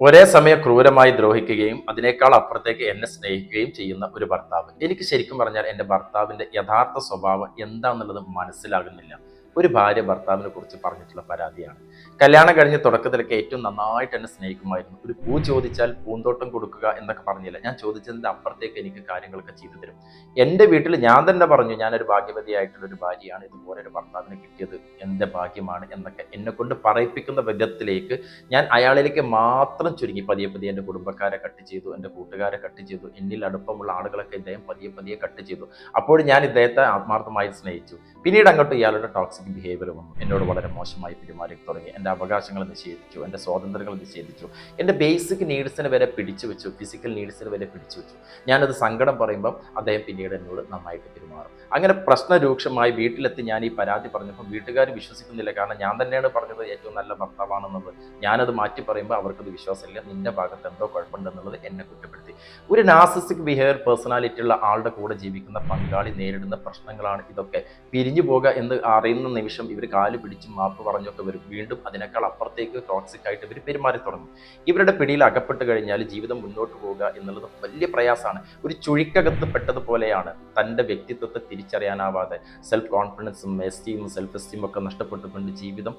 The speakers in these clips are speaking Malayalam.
ഒരേ സമയം ക്രൂരമായി ദ്രോഹിക്കുകയും അതിനേക്കാൾ അപ്പുറത്തേക്ക് എന്നെ സ്നേഹിക്കുകയും ചെയ്യുന്ന ഒരു ഭർത്താവ്. എനിക്ക് ശരിക്കും പറഞ്ഞാൽ എൻ്റെ ഭർത്താവിൻ്റെ യഥാർത്ഥ സ്വഭാവം എന്താണെന്നുള്ളത് മനസ്സിലാകുന്നില്ല. ഒരു ഭാര്യ ഭർത്താവിനെ കുറിച്ച് പറഞ്ഞിട്ടുള്ള പരാതിയാണ്. കല്യാണം കഴിഞ്ഞ് തുടക്കത്തിലൊക്കെ ഏറ്റവും നന്നായിട്ട് എന്നെ സ്നേഹിക്കുമായിരുന്നു. ഒരു പൂ ചോദിച്ചാൽ പൂന്തോട്ടം കൊടുക്കുക എന്നൊക്കെ പറഞ്ഞില്ല, ഞാൻ ചോദിച്ചതിൻ്റെ അപ്പുറത്തേക്ക് എനിക്ക് കാര്യങ്ങളൊക്കെ ചെയ്തു തരും. എൻ്റെ വീട്ടിൽ ഞാൻ തന്നെ പറഞ്ഞു, ഞാനൊരു ഭാഗ്യവതിയായിട്ടുള്ള ഒരു ഭാര്യയാണ്, ഇതുപോലെ ഒരു ഭർത്താവിനെ കിട്ടിയത് എൻ്റെ ഭാഗ്യമാണ് എന്നൊക്കെ എന്നെ കൊണ്ട് പറയിപ്പിക്കുന്ന വിധത്തിലേക്ക് ഞാൻ അയാളിലേക്ക് മാത്രം ചുരുങ്ങി. പതിയെ പതിയെ എൻ്റെ കുടുംബക്കാരെ കട്ട് ചെയ്തു, എൻ്റെ കൂട്ടുകാരെ കട്ട് ചെയ്തു, എന്നിൽ അടുപ്പമുള്ള ആളുകളൊക്കെ ഇദ്ദേഹം പതിയെ പതിയെ കട്ട് ചെയ്തു. അപ്പോൾ ഞാൻ ഇദ്ദേഹത്തെ ആത്മാർത്ഥമായി സ്നേഹിച്ചു. പിന്നീട് അങ്ങോട്ട് ഇയാളുടെ ടോക്സിക് ബിഹേവിയർ വന്നു. എന്നോട് വളരെ മോശമായി പെരുമാറി തുടങ്ങി. എൻ്റെ അവകാശങ്ങൾ നിഷേധിച്ചു, എൻ്റെ സ്വാതന്ത്ര്യങ്ങൾ നിഷേധിച്ചു, എൻ്റെ ബേസിക് നീഡ്സിന് വരെ പിടിച്ചു വെച്ചു, ഫിസിക്കൽ നീഡ്സിന് വരെ പിടിച്ചു വെച്ചു. ഞാനത് സങ്കടം പറയുമ്പം അദ്ദേഹം പിന്നീട് എന്നോട് നന്നായിട്ട് പെരുമാറും. അങ്ങനെ പ്രശ്നരൂക്ഷമായി വീട്ടിലെത്തി ഞാൻ ഈ പരാതി പറഞ്ഞപ്പോൾ വീട്ടുകാർ വിശ്വസിക്കുന്നില്ല. കാരണം ഞാൻ തന്നെയാണ് പറഞ്ഞത് ഏറ്റവും നല്ല ഭർത്താവാണെന്നുള്ളത്. ഞാനത് മാറ്റി പറയുമ്പോൾ അവർക്കത് വിശ്വാസമില്ല. നിന്റെ ഭാഗത്ത് എന്തോ കുഴപ്പമുണ്ടെന്നുള്ളത് എന്നെ കുറ്റപ്പെടുത്തി. ഒരു നാർസിസ്റ്റിക് ബിഹേവിയർ പേഴ്സണാലിറ്റി ഉള്ള ആളുടെ കൂടെ ജീവിക്കുന്ന പങ്കാളി നേരിടുന്ന പ്രശ്നങ്ങളാണ് ഇതൊക്കെ. പിരിഞ്ഞു പോകുക എന്ന് അറിയുന്ന നിമിഷം ഇവർ കാല് പിടിച്ചും മാപ്പ് പറഞ്ഞൊക്കെ വരും. വീണ്ടും അതിനേക്കാൾ അപ്പുറത്തേക്ക് ടോക്സിക് ആയിട്ട് ഇവർ പെരുമാറി തുടങ്ങും. ഇവരുടെ പിടിയിൽ അകപ്പെട്ട് കഴിഞ്ഞാൽ ജീവിതം മുന്നോട്ട് പോവുക എന്നുള്ളത് വലിയ പ്രയാസമാണ്. ഒരു ചുഴിക്കകത്ത് പെട്ടതുപോലെയാണ്. തൻ്റെ വ്യക്തിത്വത്തെ തിരിച്ചറിയാനാവാതെ സെൽഫ് കോൺഫിഡൻസും എസ്റ്റീമും സെൽഫ് എസ്റ്റീമും ഒക്കെ നഷ്ടപ്പെട്ടുകൊണ്ട് ജീവിതം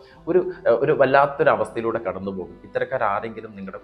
ഒരു വല്ലാത്തൊരു അവസ്ഥയിലൂടെ കടന്നു പോകും. ഇത്തരക്കാർ ആരെങ്കിലും നിങ്ങളുടെ